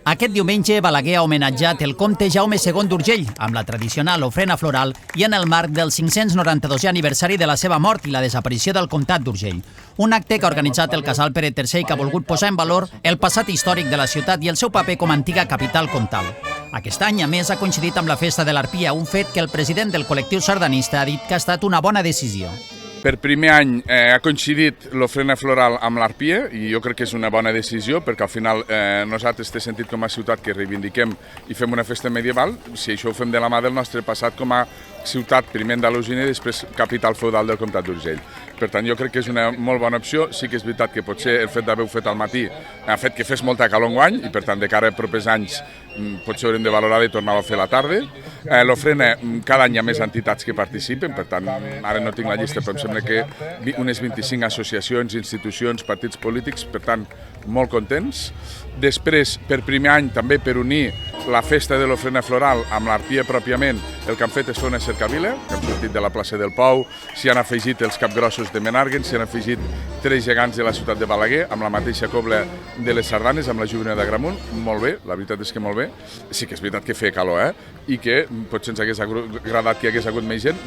Aquest diumenge, Balaguer ha homenatjat el comte Jaume II d'Urgell amb la tradicional ofrena floral i en el marc del 592è aniversari de la seva mort i la desaparició del comtat d'Urgell. Un acte que ha organitzat el casal Pere III i que ha volgut posar en valor el passat històric de la ciutat i el seu paper com a antiga capital comtal. Aquest any, a més, ha coincidit amb la festa de l'Arpia, un fet que el president del col·lectiu sardanista ha dit que ha estat una bona decisió. Per primer any ha coincidit l'ofrena floral amb l'Arpia i jo crec que és una bona decisió perquè al final nosaltres té sentit com a ciutat que reivindiquem i fem una festa medieval, si això ho fem de la mà del nostre passat com a ciutat primer andalusina i després capital feudal del comtat d'Urgell. Per tant, jo crec que és una molt bona opció. Sí que és veritat que potser el fet d'haver-ho fet al matí ha fet que fes molta calor enguany i per tant de cara a propers anys potser haurem de valorar de tornar-ho a fer a la tarda. L'ofrena, cada any hi ha més entitats que participen, per tant, ara no tinc la llista, però em sembla que unes 25 associacions, institucions, partits polítics, per tant, molt contents. Després, per primer any, també per unir la festa de l'ofrena floral amb l'Arpia pròpiament, el que han fet és fer una cercavila, que han sortit de la plaça del Pou, s'hi han afegit els capgrossos de Menàrguens, s'hi han afegit 3 gegants de la ciutat de Balaguer, amb la mateixa cobla de les sardanes, amb la Júbila d'Agramunt, molt bé, la veritat és que molt bé. Sí que és veritat que feia calor, i que potser ens hagués agradat que hi hagués hagut més gent.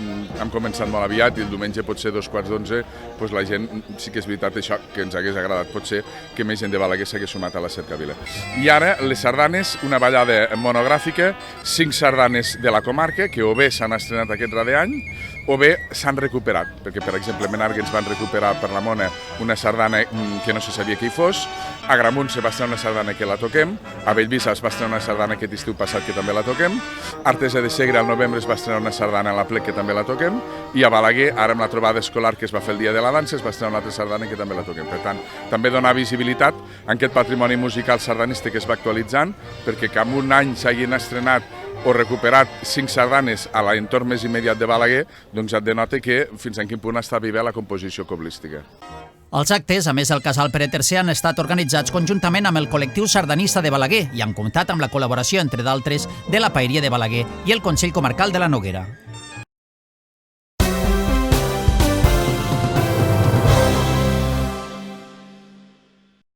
Hem començat molt aviat i el diumenge potser 11:15, doncs la gent, sí que és veritat això, que ens hagués agradat potser que més gent de Balaguer s'hagués sumat a la cercavila. I ara les sardanes, una ballada monogràfica, 5 sardanes de la comarca, que o bé s'han estrenat aquest darrer any o bé s'han recuperat, perquè per exemple Menàrguens van recuperar per la Mona una sardana que no se sabia que hi fos, a Agramunt se va estrenar una sardana que la toquem, a Bellvís es va estrenar una sardana aquest estiu passat que també la toquem, a Artesa de Segre al novembre es va estrenar una sardana a la Plec que també la toquem, i a Balaguer, ara amb la trobada escolar que es va fer el dia de la dansa, es va estrenar una altra sardana que també la toquem. Per tant, també donar visibilitat a aquest patrimoni musical sardanista que es va actualitzant, perquè que en un any s'hagin estrenat o recuperat 5 sardanes a l'entorn més immediat de Balaguer, doncs et denota que fins en quin punt està viva la composició coblística. Els actes, a més el casal Pere III, han estat organitzats conjuntament amb el col·lectiu sardanista de Balaguer i han comptat amb la col·laboració, entre d'altres, de la Paeria de Balaguer i el Consell Comarcal de la Noguera.